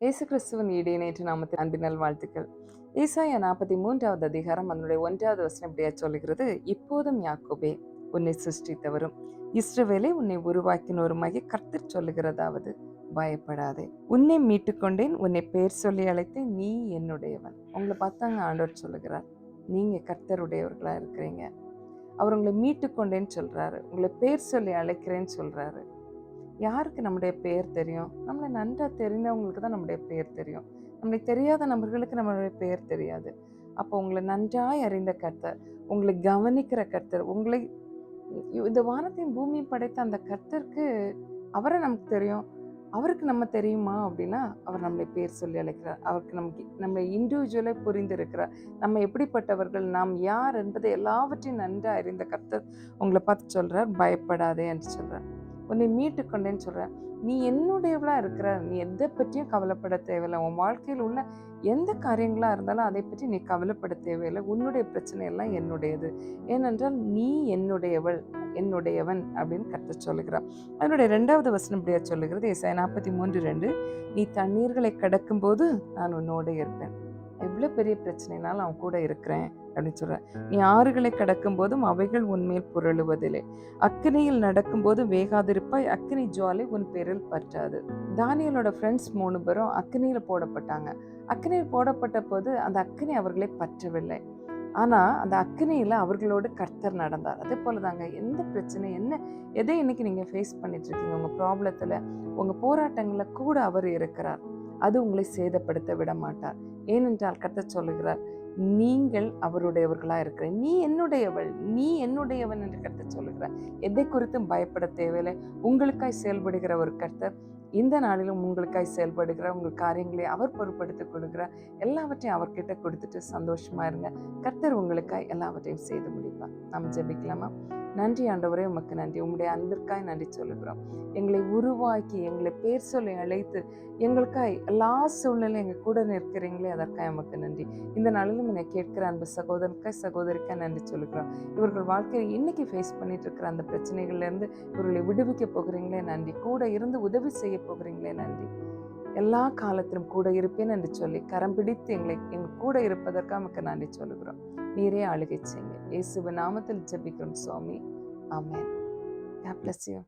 இயேசு கிறிஸ்துவின் இடையினேற்று நாமத்தில் அன்பினல் வாழ்த்துக்கள். ஏசாயா 43வது அதிகாரம் அதனுடைய 1வது வசனம் இப்படியா சொல்லுகிறது, இப்போதும் யாக்கோபே உன்னை சிருஷ்டித்தவரும் இஸ்ரவேலே உன்னை உருவாக்கினோருமாகிய கர்த்தர் சொல்லுகிறதாவது, பயப்படாதே, உன்னை மீட்டுக்கொண்டேன், உன்னை பேர் சொல்லி அழைத்தேன், நீ என்னுடையவன். உங்களை பார்த்தாங்க ஆண்டவர் சொல்லுகிறார், நீங்க கர்த்தருடையவர்களா இருக்கிறீங்க. அவர் உங்களை மீட்டுக்கொண்டேன்னு சொல்றாரு, உங்களை பேர் சொல்லி அழைக்கிறேன்னு சொல்றாரு. யாருக்கு நம்முடைய பெயர் தெரியும்? நம்மளை நன்றாக தெரிந்தவங்களுக்கு தான் நம்முடைய பெயர் தெரியும். நம்மளை தெரியாத நபர்களுக்கு நம்மளுடைய பெயர் தெரியாது. அப்போ உங்களை நன்றாய் அறிந்த கர்த்தர், உங்களை கவனிக்கிற கர்த்தர், உங்களை இந்த வானத்தையும் பூமியும் படைத்த அந்த கர்த்தருக்கு அவரை நமக்கு தெரியும். அவருக்கு நம்ம தெரியுமா அப்படின்னா, அவர் நம்மளை பேர் சொல்லி அழைக்கிறார். அவருக்கு நம்மை இண்டிவிஜுவலாக புரிந்திருக்கிறார். நம்ம எப்படிப்பட்டவர்கள், நாம் யார் என்பதை எல்லாவற்றையும் நன்றாக அறிந்த கர்த்தர் உங்களை பார்த்து சொல்றார், பயப்படாதே என்று சொல்றார். உன்னை மீட்டு கொண்டேன்னு சொல்கிறேன். நீ என்னுடையவளா இருக்கிற, நீ எதை பற்றியும் கவலைப்பட தேவையில்லை. உன் வாழ்க்கையில் உள்ள எந்த காரியங்களாக இருந்தாலும் அதை பற்றி நீ கவலைப்பட தேவையில்லை. உன்னுடைய பிரச்சனை எல்லாம் என்னுடையது. ஏனென்றால் நீ என்னுடையவள், என்னுடையவன் அப்படின்னு கர்த்தர் சொல்லுகிறார். அதனுடைய 2வது வசனம் இப்படியா சொல்லுகிறது, ஏசாயா 43:2, நீ தண்ணீர்களை கடக்கும் போது நான் உன்னோடு இருப்பேன். எவ்வளோ பெரிய பிரச்சனைனாலும் அவன் கூட இருக்கிறேன் அப்படின்னு சொல்கிறேன். நீ ஆறுகளை கடக்கும் போதும் அவைகள் உன்மேல் புரளுவதில்லை. அக்கினியில் நடக்கும்போது வேகாதிருப்பாய், அக்கினி ஜுவாலை உன் பேரில் பற்றாது. தானியலோட ஃப்ரெண்ட்ஸ் 3 பேரும் அக்கினியில் போடப்பட்டாங்க. அக்கினியில் போடப்பட்ட போது அந்த அக்கினி அவர்களை பற்றவில்லை. ஆனால் அந்த அக்கினியில் அவர்களோடு கர்த்தர் நடந்தார். அதே போல தாங்க, எந்த பிரச்சனை எதை இன்னைக்கு நீங்கள் ஃபேஸ் பண்ணிட்டு இருக்கீங்க, உங்கள் ப்ராப்ளத்தில், உங்கள் போராட்டங்களில் கூட அவர் இருக்கிறார். அது உங்களை சேதப்படுத்த விட மாட்டார். ஏனென்றால் கர்த்தர் சொல்லுகிறார், நீங்கள் அவருடையவர்களா இருக்கிற, நீ என்னுடையவள், நீ என்னுடையவன் என்று கர்த்தர் சொல்லுகிறார். எதை குறித்தும் பயப்பட தேவையில்லை. உங்களுக்காய் செயல்படுகிற ஒரு கர்த்தர் இந்த நாளிலும் உங்களுக்காய் செயல்படுகிற, உங்கள் காரியங்களை அவர் பொறுப்படுத்திக் கொள்கிறார். எல்லாவற்றையும் அவர்கிட்ட கொடுத்துட்டு சந்தோஷமா இருங்க. கர்த்தர் உங்களுக்காய் எல்லாவற்றையும் செய்து முடிப்பார். நாம் ஜெபிக்கலாமா? நன்றி ஆண்டவரே, உமக்கு நன்றி. உம்முடைய அன்பிற்காய் நன்றி சொல்லுகிறோம். எங்களை உருவாக்கி, எங்களை பேர் சொல்லி அழைத்து, எங்களுக்காய் எல்லா சூழ்நிலையும் எங்கள் கூட நிற்கிறீங்களே, அதற்காக உமக்கு நன்றி. இந்த நாளிலும் என்னை கேட்கிற அன்பு சகோதரனுக்காய் சகோதரிக்காய் நன்றி சொல்லுகிறோம். இவர்கள் வாழ்க்கையில் இன்னைக்கு ஃபேஸ் பண்ணிட்டு இருக்கிற அந்த பிரச்சனைகள்லேருந்து இவர்களை விடுவிக்க போகிறீங்களே நன்றி. கூட இருந்து உதவி செய்ய போகிறீங்களே நன்றி. எல்லா காலத்திலும் கூட இருப்பேன் என்று சொல்லி கரம் பிடித்து எங்கள் கூட இருப்பதற்காக நமக்கு நன்றி சொல்லுகிறோம். நீரே ஆளுகை செய்யுங்க. இயேசுவின் நாமத்தில் ஜெபிக்கிறோம் சுவாமி. ஆமென். God bless you.